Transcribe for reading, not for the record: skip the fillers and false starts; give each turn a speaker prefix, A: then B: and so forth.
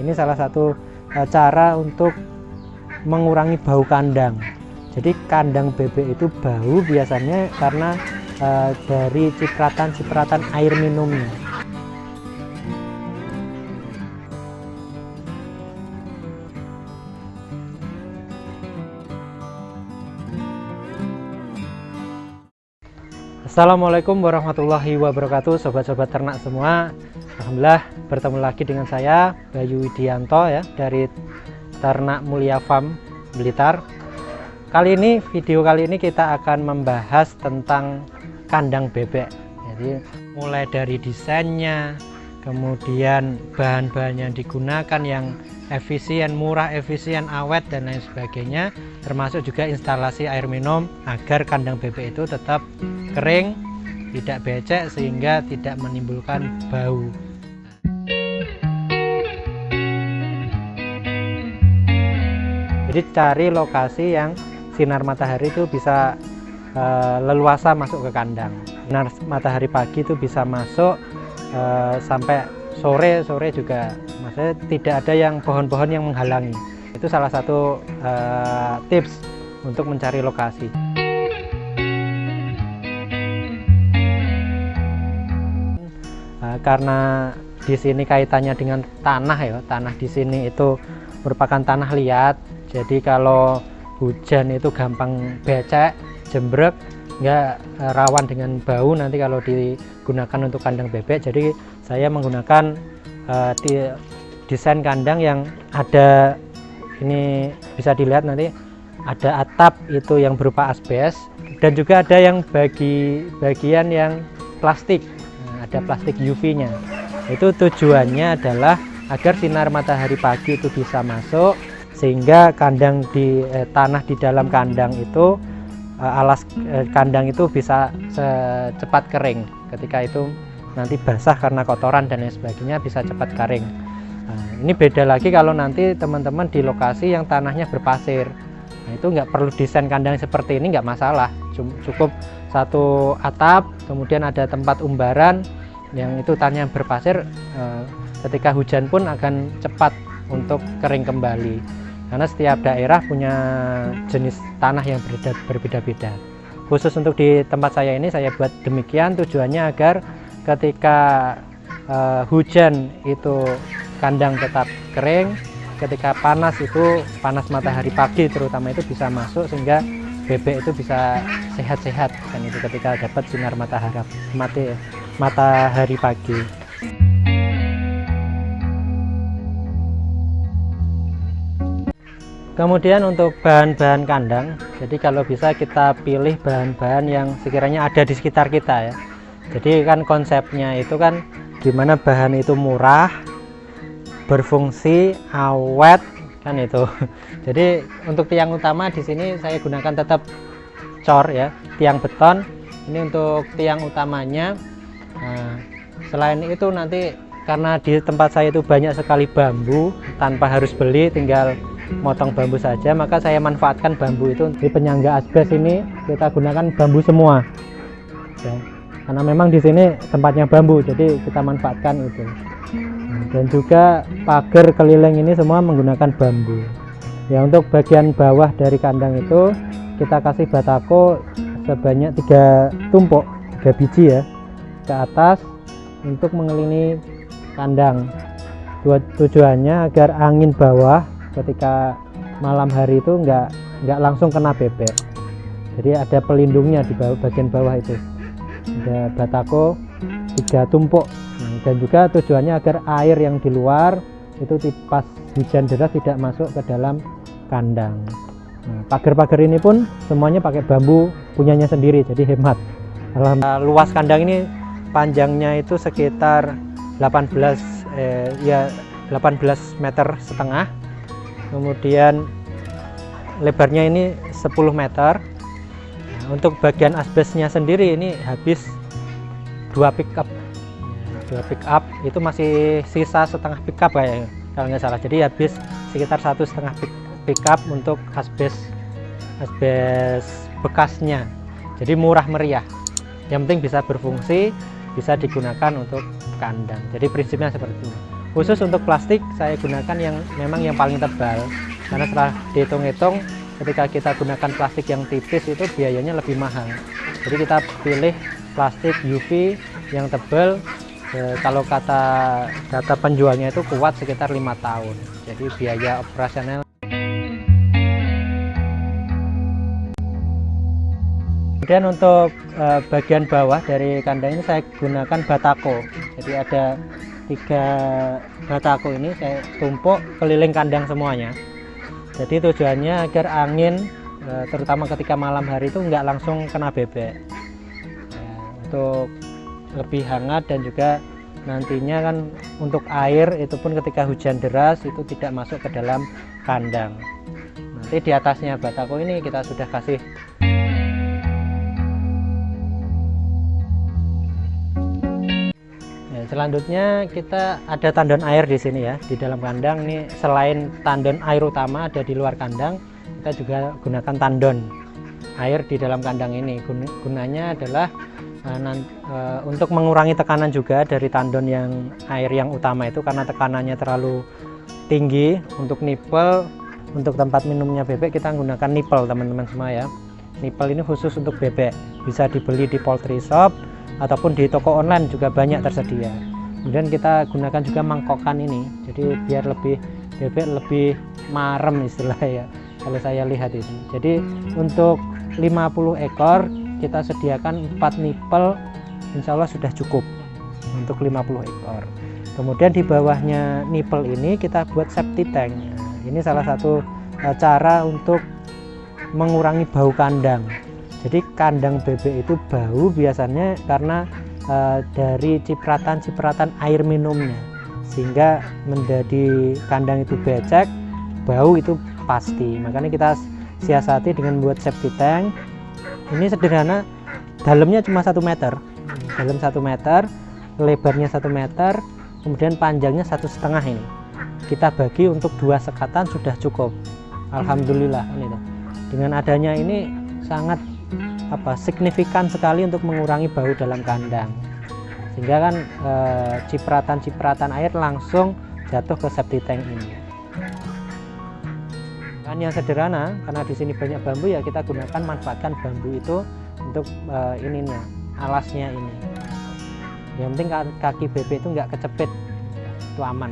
A: ini salah satu cara untuk mengurangi bau kandang. Jadi kandang bebek itu bau biasanya karena dari cipratan-cipratan air minumnya. Assalamualaikum warahmatullahi wabarakatuh, sobat-sobat ternak semua. Alhamdulillah bertemu lagi dengan saya Bayu Widianto ya dari Ternak Mulia Farm Blitar. Video kali ini kita akan membahas tentang kandang bebek. Jadi mulai dari desainnya, kemudian bahan-bahan yang digunakan yang efisien, murah, efisien, awet dan lain sebagainya, termasuk juga instalasi air minum agar kandang bebek itu tetap kering, tidak becek sehingga tidak menimbulkan bau. Jadi cari lokasi yang sinar matahari itu bisa leluasa masuk ke kandang. Sinar matahari pagi itu bisa masuk sampai sore juga, maksudnya tidak ada yang pohon-pohon yang menghalangi. Itu salah satu tips untuk mencari lokasi. Karena di sini kaitannya dengan tanah ya, tanah di sini itu merupakan tanah liat. Jadi kalau hujan itu gampang becek, jembrek, nggak rawan dengan bau nanti kalau digunakan untuk kandang bebek. Jadi saya menggunakan desain kandang yang ada, ini bisa dilihat nanti ada atap itu yang berupa asbes dan juga ada yang bagian yang plastik. Ada plastik UV-nya. Itu tujuannya adalah agar sinar matahari pagi itu bisa masuk sehingga kandang tanah di dalam kandang itu alas kandang itu bisa cepat kering. Ketika itu nanti basah karena kotoran dan lain sebagainya bisa cepat kering. Nah, ini beda lagi kalau nanti teman-teman di lokasi yang tanahnya berpasir. Nah, itu nggak perlu desain kandang seperti ini, nggak masalah. Cukup satu atap, kemudian ada tempat umbaran yang itu tanahnya berpasir. Ketika hujan pun akan cepat untuk kering kembali. Karena setiap daerah punya jenis tanah yang berbeda-beda. Khusus untuk di tempat saya ini saya buat demikian, tujuannya agar ketika hujan itu kandang tetap kering, ketika panas matahari pagi terutama itu bisa masuk sehingga bebek itu bisa sehat-sehat, dan itu ketika dapat sinar matahari pagi. Kemudian untuk bahan-bahan kandang, jadi kalau bisa kita pilih bahan-bahan yang sekiranya ada di sekitar kita ya. Jadi kan konsepnya itu kan gimana bahan itu murah, berfungsi, awet kan itu. Jadi untuk tiang utama di sini saya gunakan tetap cor ya, tiang beton. Ini untuk tiang utamanya. Nah, selain itu nanti karena di tempat saya itu banyak sekali bambu, tanpa harus beli, tinggal motong bambu saja, maka saya manfaatkan bambu itu. Di penyangga asbes ini kita gunakan bambu semua ya, karena memang di sini tempatnya bambu, jadi kita manfaatkan itu. Dan juga pagar keliling ini semua menggunakan bambu ya. Untuk bagian bawah dari kandang itu kita kasih batako sebanyak 3 tumpuk, 3 biji ya, ke atas untuk mengelilingi kandang. Tujuannya agar angin bawah ketika malam hari itu nggak langsung kena bebek. Jadi ada pelindungnya di bagian bawah itu. Ada batako 3 tumpuk. Dan juga tujuannya agar air yang di luar itu pas hujan deras tidak masuk ke dalam kandang. Nah, pagar-pagar ini pun semuanya pakai bambu punyanya sendiri, jadi hemat. Luas kandang ini panjangnya itu sekitar 18 meter setengah. Kemudian lebarnya ini 10 meter. Nah, untuk bagian asbesnya sendiri ini habis 2 pickup. 2 pickup itu masih sisa setengah pickup kayaknya kalau nggak salah. Jadi habis sekitar 1,5 pickup untuk asbes bekasnya. Jadi murah meriah. Yang penting bisa berfungsi, bisa digunakan untuk kandang. Jadi prinsipnya seperti itu. Khusus untuk plastik saya gunakan yang memang yang paling tebal, karena setelah dihitung-hitung ketika kita gunakan plastik yang tipis itu biayanya lebih mahal. Jadi kita pilih plastik UV yang tebal. Kalau kata data penjualnya itu kuat sekitar 5 tahun. Jadi biaya operasional. Kemudian untuk bagian bawah dari kandang ini saya gunakan batako. Jadi ada 3 batako ini saya tumpuk keliling kandang semuanya. Jadi tujuannya agar angin terutama ketika malam hari itu nggak langsung kena bebek. Ya, untuk lebih hangat, dan juga nantinya kan untuk air itu pun ketika hujan deras itu tidak masuk ke dalam kandang. Nanti di atasnya batako ini kita sudah kasih ya. Selanjutnya kita ada tandon air di sini ya, di dalam kandang ini. Selain tandon air utama ada di luar kandang, kita juga gunakan tandon air di dalam kandang ini. Gunanya adalah untuk mengurangi tekanan juga dari tandon yang air yang utama itu, karena tekanannya terlalu tinggi. Untuk nipple, untuk tempat minumnya bebek kita menggunakan nipple teman-teman semua ya. Nipple ini khusus untuk bebek, bisa dibeli di poultry shop ataupun di toko online juga banyak tersedia. Kemudian kita gunakan juga mangkokan ini, jadi biar bebek lebih marem istilah ya kalau saya lihat itu. Jadi untuk 50 ekor kita sediakan 4 nipple, insya Allah sudah cukup untuk 50 ekor. Kemudian di bawahnya nipple ini kita buat septic tank. Ini salah satu cara untuk mengurangi bau kandang. Jadi kandang bebek itu bau biasanya karena dari cipratan-cipratan air minumnya, sehingga menjadi kandang itu becek, bau itu pasti. Makanya kita siasati dengan buat septic tank. Ini sederhana, dalamnya cuma 1 meter, dalam 1 meter, lebarnya 1 meter, kemudian panjangnya 1,5 ini. Kita bagi untuk 2 sekatan sudah cukup. Alhamdulillah ini. Dengan adanya ini sangat signifikan sekali untuk mengurangi bau dalam kandang, sehingga kan cipratan-cipratan air langsung jatuh ke septic tank ini. Yang sederhana, karena di sini banyak bambu ya, kita gunakan manfaatkan bambu itu untuk ininya, alasnya ini. Yang penting kaki bebek itu nggak kecepit, itu aman.